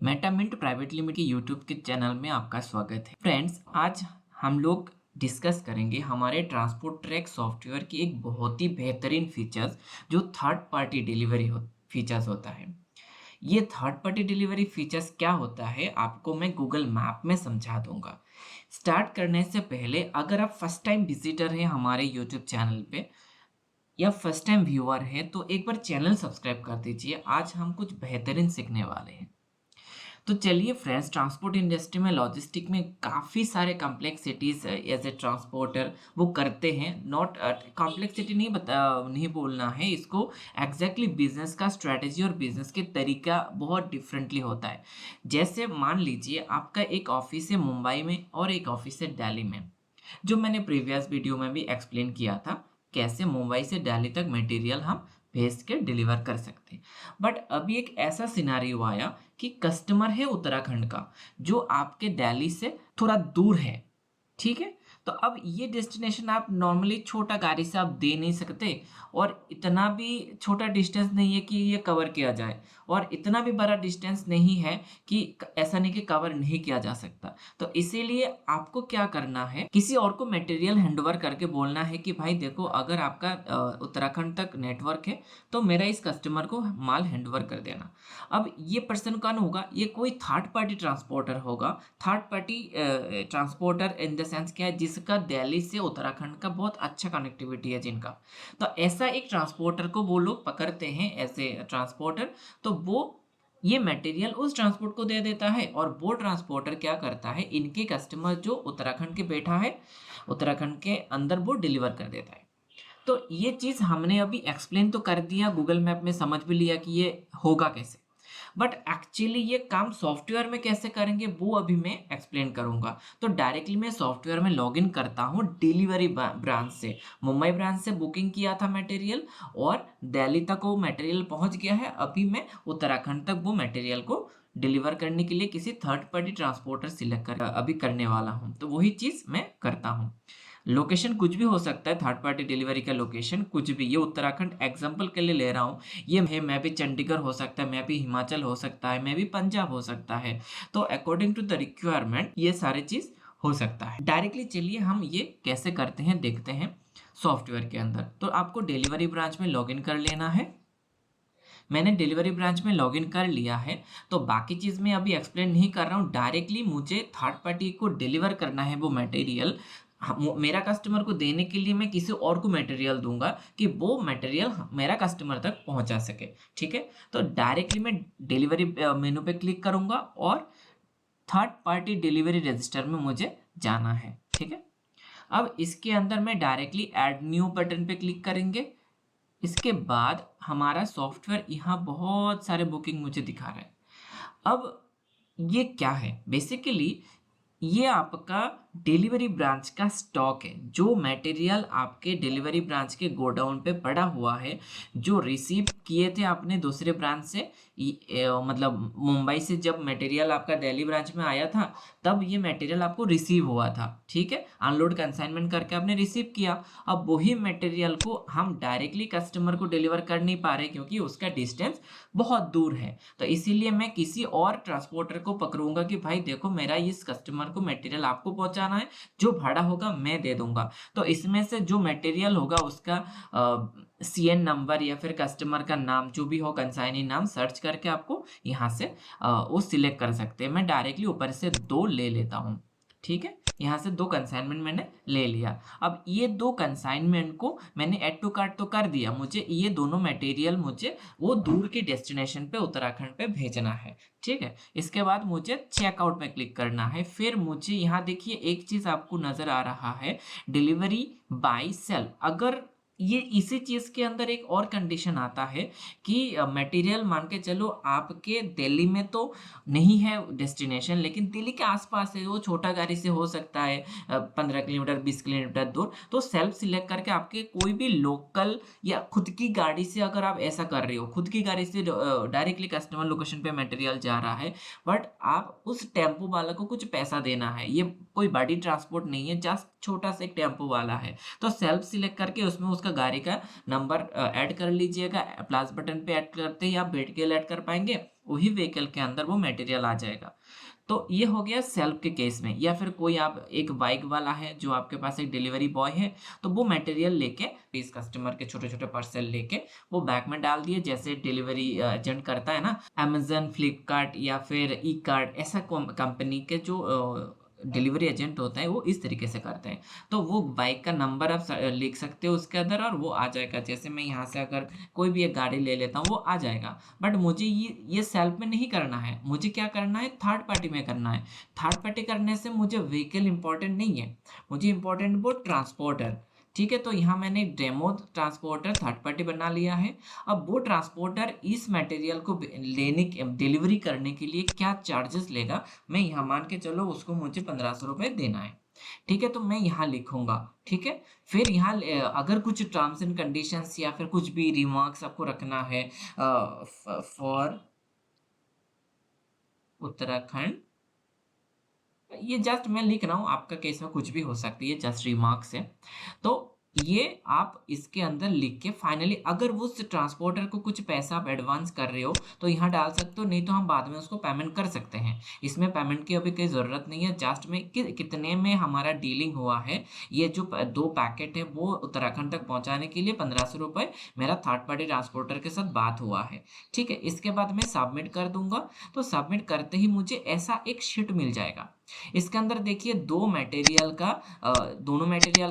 मेटामिंट private limited के YouTube के channel में आपका स्वागत है। फ्रेंड्स, आज हम लोग डिस्कस करेंगे हमारे ट्रांसपोर्ट ट्रैक सॉफ्टवेयर की एक बहुत ही बेहतरीन फीचर्स जो थर्ड पार्टी डिलीवरी फीचर्स होता है। ये थर्ड पार्टी डिलीवरी फीचर्स क्या होता है आपको मैं गूगल मैप में समझा दूंगा। स्टार्ट करने से पहले अगर आप फर्स्ट टाइम विजिटर हैं हमारे यूट्यूब चैनल पे या फर्स्ट टाइम व्यूअर हैं तो एक बार चैनल सब्सक्राइब कर दीजिए। आज हम कुछ बेहतरीन सीखने वाले हैं। तो चलिए फ्रेंड्स, ट्रांसपोर्ट इंडस्ट्री में लॉजिस्टिक में काफ़ी सारे कॉम्प्लेक्सिटीज एज ए ट्रांसपोर्टर वो करते हैं। नॉट कॉम्प्लेक्सिटी नहीं बोलना है इसको, एग्जैक्टली बिजनेस का स्ट्रेटेजी और बिजनेस के तरीका बहुत डिफरेंटली होता है। जैसे मान लीजिए आपका एक ऑफिस है मुंबई में और एक ऑफिस है दिल्ली में, जो मैंने प्रीवियस वीडियो में भी एक्सप्लेन किया था कैसे मुंबई से दिल्ली तक मटेरियल हम भेज के डिलीवर कर सकते हैं। बट अभी एक ऐसा सिनारियो आया कि कस्टमर है उत्तराखंड का जो आपके दिल्ली से थोड़ा दूर है, ठीक है। तो अब ये डेस्टिनेशन आप नॉर्मली छोटा गाड़ी से आप दे नहीं सकते, और इतना भी छोटा डिस्टेंस नहीं है कि ये कवर किया जाए, और इतना भी बड़ा डिस्टेंस नहीं है कि ऐसा नहीं कि कवर नहीं किया जा सकता। तो इसीलिए आपको क्या करना है, किसी और को मटेरियल हैंडओवर करके बोलना है कि भाई देखो, अगर आपका उत्तराखंड तक नेटवर्क है तो मेरा इस कस्टमर को माल हैंडओवर कर देना। अब ये पर्सन कौन होगा? ये कोई थर्ड पार्टी ट्रांसपोर्टर होगा। Third party transporter in the sense क्या है, जिसका दिल्ली से उत्तराखंड का बहुत अच्छा कनेक्टिविटी है जिनका। तो ऐसा एक ट्रांसपोर्टर को वो लोग पकड़ते हैं ऐसे ट्रांसपोर्टर। तो वो ये मटेरियल उस ट्रांसपोर्ट को दे देता है, और वो ट्रांसपोर्टर क्या करता है, इनके कस्टमर जो उत्तराखंड के बैठा है उत्तराखंड के अंदर वो डिलीवर कर देता है। तो ये चीज़ हमने अभी एक्सप्लेन तो कर दिया, गूगल मैप में समझ भी लिया कि ये होगा कैसे। बट एक्चुअली ये काम सॉफ्टवेयर में कैसे करेंगे वो अभी मैं एक्सप्लेन करूंगा। तो डायरेक्टली मैं सॉफ्टवेयर में लॉगिन करता हूँ डिलीवरी ब्रांच से। मुंबई ब्रांच से बुकिंग किया था मटेरियल, और दिल्ली तक वो मटेरियल पहुंच गया है। अभी मैं उत्तराखंड तक वो मटेरियल को डिलीवर करने के लिए किसी थर्ड पार्टी ट्रांसपोर्टर सिलेक्ट कर अभी करने वाला हूँ। तो वही चीज़ मैं करता हूँ। लोकेशन कुछ भी हो सकता है, थर्ड पार्टी डिलीवरी का लोकेशन कुछ भी। ये उत्तराखंड एग्जांपल के लिए ले रहा हूँ। ये है, मैं भी चंडीगढ़ हो सकता है, मैं भी हिमाचल हो सकता है, मैं भी पंजाब हो सकता है। तो अकॉर्डिंग टू द रिक्वायरमेंट ये सारे चीज़ हो सकता है। डायरेक्टली चलिए हम ये कैसे करते हैं देखते हैं सॉफ्टवेयर के अंदर। तो आपको डिलीवरी ब्रांच में लॉगिन कर लेना है। मैंने डिलीवरी ब्रांच में लॉगिन कर लिया है। तो बाकी चीज़ मैं अभी एक्सप्लेन नहीं कर रहा हूँ, डायरेक्टली मुझे थर्ड पार्टी को डिलीवर करना है वो मटेरियल। मेरा कस्टमर को देने के लिए मैं किसी और को मटेरियल दूंगा कि वो मटेरियल मेरा कस्टमर तक पहुंचा सके, ठीक है। तो डायरेक्टली मैं डिलीवरी मेनू पे क्लिक करूंगा और थर्ड पार्टी डिलीवरी रजिस्टर में मुझे जाना है, ठीक है। अब इसके अंदर मैं डायरेक्टली ऐड न्यू बटन पे क्लिक करेंगे। इसके बाद हमारा सॉफ्टवेयर यहाँ बहुत सारे बुकिंग मुझे दिखा रहा है। अब ये क्या है, बेसिकली ये आपका डिलीवरी ब्रांच का स्टॉक है। जो मटेरियल आपके डिलीवरी ब्रांच के गोडाउन पे पड़ा हुआ है, जो रिसीव किए थे आपने दूसरे ब्रांच से, मतलब मुंबई से जब मटेरियल आपका दिल्ली ब्रांच में आया था तब ये मटेरियल आपको रिसीव हुआ था, ठीक है। अनलोड कंसाइनमेंट करके आपने रिसीव किया। अब वही मटेरियल को हम डायरेक्टली कस्टमर को डिलीवर कर नहीं पा रहे क्योंकि उसका डिस्टेंस बहुत दूर है। तो इसीलिए मैं किसी और ट्रांसपोर्टर को पकड़ूंगा कि भाई देखो, मेरा इस कस्टमर को मटेरियल आपको पहुंचाना है, जो भाड़ा होगा मैं दे दूंगा। तो इसमें से जो मटेरियल होगा उसका सीएन नंबर या फिर कस्टमर का नाम जो भी हो, कंसाइनी नाम सर्च करके आपको यहाँ से वो सिलेक्ट कर सकते हैं। मैं डायरेक्टली ऊपर से 2 ले लेता हूँ, ठीक है। यहाँ से 2 कंसाइनमेंट मैंने ले लिया। अब ये 2 कंसाइनमेंट को मैंने ऐड टू कार्ट तो कर दिया। मुझे ये दोनों मटेरियल मुझे वो दूर की डेस्टिनेशन पे उत्तराखंड पे भेजना है, ठीक है। इसके बाद मुझे चेकआउट में क्लिक करना है। फिर मुझे यहाँ देखिए एक चीज़ आपको नज़र आ रहा है, डिलीवरी बाय सेल्फ। अगर ये इसी चीज़ के अंदर एक और कंडीशन आता है कि मटेरियल मान के चलो आपके दिल्ली में तो नहीं है डेस्टिनेशन, लेकिन दिल्ली के आसपास है, वो छोटा गाड़ी से हो सकता है 15 किलोमीटर 20 किलोमीटर दूर। तो सेल्फ सिलेक्ट करके आपके कोई भी लोकल या खुद की गाड़ी से, अगर आप ऐसा कर रहे हो खुद की गाड़ी से डायरेक्टली कस्टमर लोकेशन पे मटेरियल जा रहा है, बट आप उस टेम्पो वाला को कुछ पैसा देना है। ये कोई बड़ी ट्रांसपोर्ट नहीं है, जस्ट छोटा सा एक टेम्पो वाला है। तो सेल्फ सिलेक्ट करके उसमें उसका उसका गाड़ी का नंबर ऐड कर लीजिएगा। प्लस बटन पे ऐड करते ही आप व्हीकल ऐड कर पाएंगे, वही व्हीकल के अंदर वो मटेरियल आ जाएगा। तो ये हो गया सेल्फ के केस में। या फिर कोई आप एक बाइक वाला है जो आपके पास एक डिलीवरी बॉय है, तो वो मटेरियल लेके इस कस्टमर के छोटे छोटे पार्सल लेके वो बैग में डाल दिए, जैसे डिलीवरी एजेंट करता है ना, अमेजन, फ्लिपकार्ट या फिर ई कार्ट, ऐसा कंपनी के जो डिलीवरी एजेंट होता है वो इस तरीके से करते हैं। तो वो बाइक का नंबर आप लिख सकते हो उसके अंदर और वो आ जाएगा। जैसे मैं यहाँ से अगर कोई भी एक गाड़ी ले लेता हूँ वो आ जाएगा। बट मुझे ये सेल्फ में नहीं करना है, मुझे क्या करना है, थर्ड पार्टी में करना है। थर्ड पार्टी करने से मुझे व्हीकल इंपॉर्टेंट नहीं है, मुझे इंपॉर्टेंट वो ट्रांसपोर्टर। ठीक है, तो यहाँ मैंने डेमो ट्रांसपोर्टर थर्ड पार्टी बना लिया है। अब वो ट्रांसपोर्टर इस मटेरियल को लेने डिलीवरी करने के लिए क्या चार्जेस लेगा, मैं यहाँ मान के चलो उसको मुझे 1500 रुपये देना है। ठीक है, तो मैं यहाँ लिखूंगा। ठीक है, फिर यहाँ अगर कुछ टर्म्स एंड कंडीशंस या फिर कुछ भी रिमार्क्स आपको रखना है फॉर उत्तराखंड, ये जस्ट मैं लिख रहा हूँ, आपका केस में कुछ भी हो सकती है, जस्ट रिमार्क्स है। तो ये आप इसके अंदर लिख के फाइनली अगर वो उस ट्रांसपोर्टर को कुछ पैसा आप एडवांस कर रहे हो तो यहाँ डाल सकते हो, नहीं तो हम बाद में उसको पेमेंट कर सकते हैं। इसमें पेमेंट की अभी कोई ज़रूरत नहीं है, जस्ट में कितने में हमारा डीलिंग हुआ है। ये जो 2 पैकेट है वो उत्तराखंड तक पहुँचाने के लिए 1500 रुपये मेरा थर्ड पार्टी ट्रांसपोर्टर के साथ बात हुआ है। ठीक है, इसके बाद मैं सबमिट कर दूंगा। तो सबमिट करते ही मुझे ऐसा एक शीट मिल जाएगा। इसके अंदर देखिए दोनों मटेरियल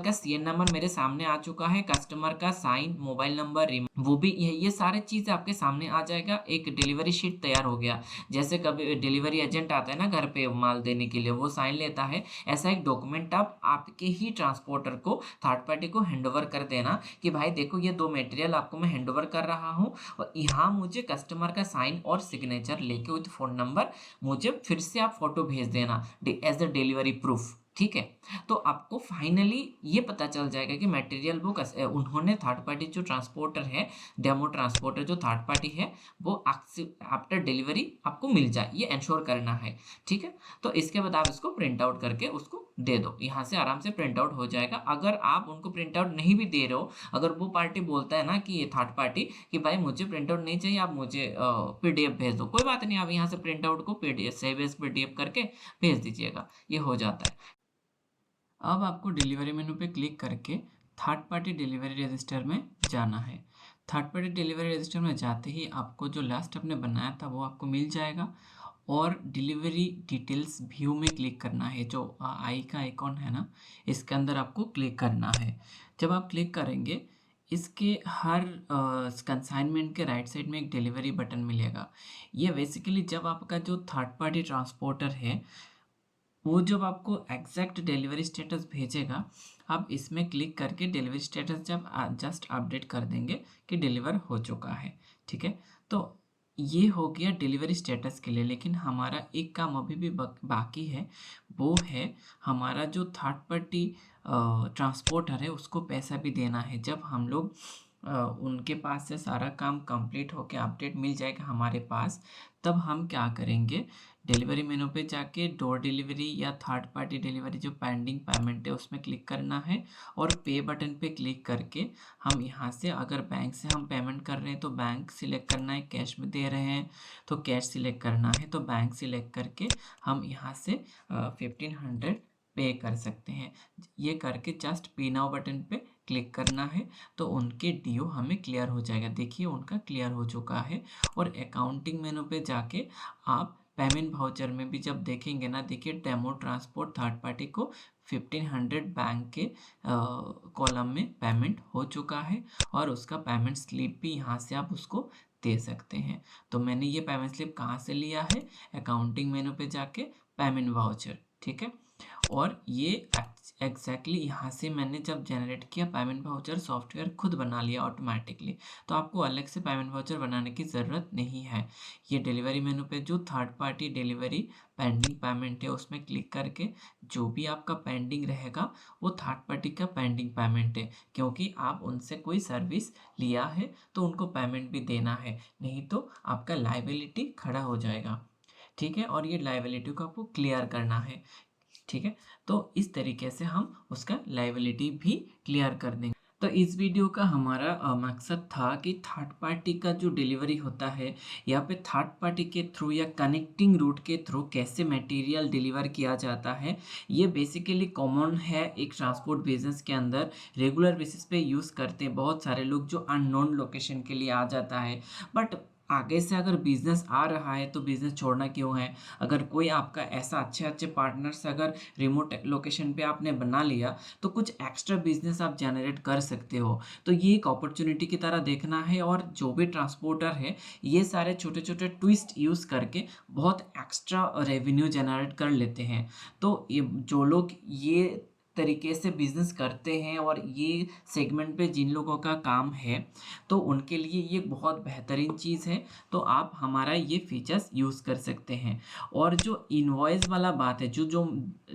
का सीएन नंबर मेरे सामने आ चुका है, कस्टमर का साइन, मोबाइल नंबर, वो भी ये सारे चीज़ आपके सामने आ जाएगा। एक डिलीवरी शीट तैयार हो गया। जैसे कभी डिलीवरी एजेंट आता है ना घर पे माल देने के लिए, वो साइन लेता है, ऐसा एक डॉक्यूमेंट आप आपके ही ट्रांसपोर्टर को थर्ड पार्टी को हैंडओवर कर देना कि भाई देखो ये 2 मटेरियल आपको मैं हैंडओवर कर रहा हूँ और यहाँ मुझे कस्टमर का साइन और सिग्नेचर लेके विद फ़ोन नंबर मुझे फिर से आप फोटो भेज देना एज द डिलीवरी प्रूफ। ठीक है, तो आपको फाइनली ये पता चल जाएगा कि मटेरियल वो उन्होंने थर्ड पार्टी जो ट्रांसपोर्टर है, डेमो ट्रांसपोर्टर जो थर्ड पार्टी है, वो आफ्टर डिलीवरी आपको मिल जाए, ये इंश्योर करना है। ठीक है, तो इसके बाद आप इसको प्रिंट आउट करके उसको दे दो, यहाँ से आराम से प्रिंट आउट हो जाएगा। अगर आप उनको प्रिंट आउट नहीं भी दे रहे हो, अगर वो पार्टी बोलता है ना कि ये थर्ड पार्टी कि भाई मुझे प्रिंट आउट नहीं चाहिए, आप मुझे पीडीएफ भेज दो, कोई बात नहीं, आप यहाँ से प्रिंट आउट को पीडीएफ सेव एज पीडीएफ करके भेज दीजिएगा, ये हो जाता है। अब आपको डिलीवरी मेनू पे क्लिक करके थर्ड पार्टी डिलीवरी रजिस्टर में जाना है। थर्ड पार्टी डिलीवरी रजिस्टर में जाते ही आपको जो लास्ट आपने बनाया था वो आपको मिल जाएगा और डिलीवरी डिटेल्स व्यू में क्लिक करना है। जो आई का आइकॉन है ना, इसके अंदर आपको क्लिक करना है। जब आप क्लिक करेंगे, इसके हर कंसाइनमेंट के राइट साइड में एक डिलीवरी बटन मिलेगा। ये बेसिकली जब आपका जो थर्ड पार्टी ट्रांसपोर्टर है वो जब आपको एग्जैक्ट डिलीवरी स्टेटस भेजेगा, आप इसमें क्लिक करके डिलीवरी स्टेटस जब जस्ट अपडेट कर देंगे कि डिलीवर हो चुका है। ठीक है, तो ये हो गया डिलीवरी स्टेटस के लिए। लेकिन हमारा एक काम अभी भी बाकी है, वो है हमारा जो थर्ड पार्टी ट्रांसपोर्टर है उसको पैसा भी देना है। जब हम लोग उनके पास से सारा काम कंप्लीट होके अपडेट मिल जाएगा हमारे पास, तब हम क्या करेंगे, डिलीवरी मेनू पे जाके डोर डिलीवरी या थर्ड पार्टी डिलीवरी जो पेंडिंग पेमेंट है उसमें क्लिक करना है और पे बटन पे क्लिक करके हम यहाँ से अगर बैंक से हम पेमेंट कर रहे हैं तो बैंक सिलेक्ट करना है, कैश में दे रहे हैं तो कैश सिलेक्ट करना है, तो बैंक सिलेक्ट करके हम यहाँ से 1500 पे कर सकते हैं। ये करके जस्ट पे नाउ बटन पे क्लिक करना है तो उनके ड्यू हमें क्लियर हो जाएगा। देखिए उनका क्लियर हो चुका है। और अकाउंटिंग मेनू पे जाके आप पेमेंट वाउचर में भी जब देखेंगे ना, देखिए डेमो ट्रांसपोर्ट थर्ड पार्टी को 1500 बैंक के कॉलम में पेमेंट हो चुका है और उसका पेमेंट स्लिप भी यहाँ से आप उसको दे सकते हैं। तो मैंने ये पेमेंट स्लिप कहाँ से लिया है, अकाउंटिंग मेनू पे जाके पेमेंट वाउचर। ठीक है, और ये एग्जैक्टली यहाँ से मैंने जब जनरेट किया पेमेंट वाउचर सॉफ्टवेयर खुद बना लिया ऑटोमेटिकली। तो आपको अलग से पेमेंट वाउचर बनाने की ज़रूरत नहीं है। ये डिलीवरी मेनू पे जो third party delivery pending payment है उसमें क्लिक करके जो भी आपका पेंडिंग रहेगा वो थर्ड पार्टी का पेंडिंग पेमेंट है, क्योंकि आप उनसे कोई सर्विस लिया है तो उनको पेमेंट भी देना है, नहीं तो आपका लायबिलिटी खड़ा हो जाएगा। ठीक है, और ये लायबिलिटी को आपको क्लियर करना है। ठीक है, तो इस तरीके से हम उसका लायबिलिटी भी क्लियर कर देंगे। तो इस वीडियो का हमारा मकसद था कि थर्ड पार्टी का जो डिलीवरी होता है, यहाँ पे थर्ड पार्टी के थ्रू या कनेक्टिंग रूट के थ्रू कैसे मटेरियल डिलीवर किया जाता है, ये बेसिकली कॉमन है एक ट्रांसपोर्ट बिजनेस के अंदर। रेगुलर बेसिस पे यूज़ करते हैं बहुत सारे लोग, जो अननोन लोकेशन के लिए आ जाता है। बट आगे से अगर बिज़नेस आ रहा है तो बिज़नेस छोड़ना क्यों है? अगर कोई आपका ऐसा अच्छे-अच्छे पार्टनर्स अगर रिमोट लोकेशन पे आपने बना लिया, तो कुछ एक्स्ट्रा बिज़नेस आप जनरेट कर सकते हो। तो ये एक अपॉर्च्युनिटी की तरह देखना है, और जो भी ट्रांसपोर्टर है, ये सारे छोटे-छोटे ट्विस्ट यूज़ करके बहुत एक्स्ट्रा रेवेन्यू जनरेट कर लेते हैं। तो ये जो लोग ये तरीके से बिज़नेस करते हैं और ये सेगमेंट पे जिन लोगों का काम है, तो उनके लिए ये बहुत बेहतरीन चीज़ है। तो आप हमारा ये फीचर्स यूज़ कर सकते हैं। और जो इनवॉइस वाला बात है, जो जो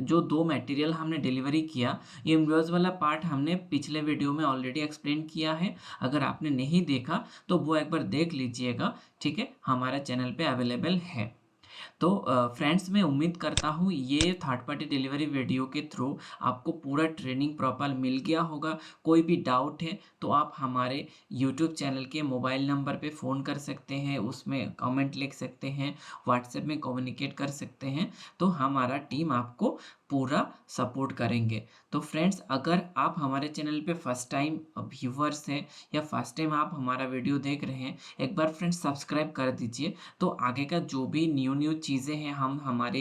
जो 2 मटेरियल हमने डिलीवरी किया, ये इनवॉइस वाला पार्ट हमने पिछले वीडियो में ऑलरेडी एक्सप्लेन किया है। अगर आपने नहीं देखा तो वो एक बार देख लीजिएगा, ठीक है? हमारे चैनल पे अवेलेबल है। तो फ्रेंड्स, मैं उम्मीद करता हूँ ये थर्ड पार्टी डिलीवरी वीडियो के थ्रू आपको पूरा ट्रेनिंग प्रॉपर मिल गया होगा। कोई भी डाउट है तो आप हमारे यूट्यूब चैनल के मोबाइल नंबर पे फ़ोन कर सकते हैं, उसमें कमेंट लिख सकते हैं, व्हाट्सएप में कम्युनिकेट कर सकते हैं। तो हमारा टीम आपको पूरा सपोर्ट करेंगे। तो फ्रेंड्स, अगर आप हमारे चैनल पे फर्स्ट टाइम व्यूवर्स हैं या फर्स्ट टाइम आप हमारा वीडियो देख रहे हैं, एक बार फ्रेंड्स सब्सक्राइब कर दीजिए। तो आगे का जो भी न्यू चीज़ें हैं, हम हमारे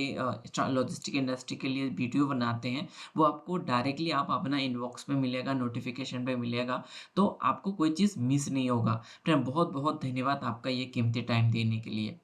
लॉजिस्टिक इंडस्ट्री के लिए वीडियो बनाते हैं, वो आपको डायरेक्टली आप अपना इनबॉक्स में मिलेगा, नोटिफिकेशन पे मिलेगा। तो आपको कोई चीज़ मिस नहीं होगा। फ्रेंड, बहुत बहुत धन्यवाद आपका ये कीमती टाइम देने के लिए।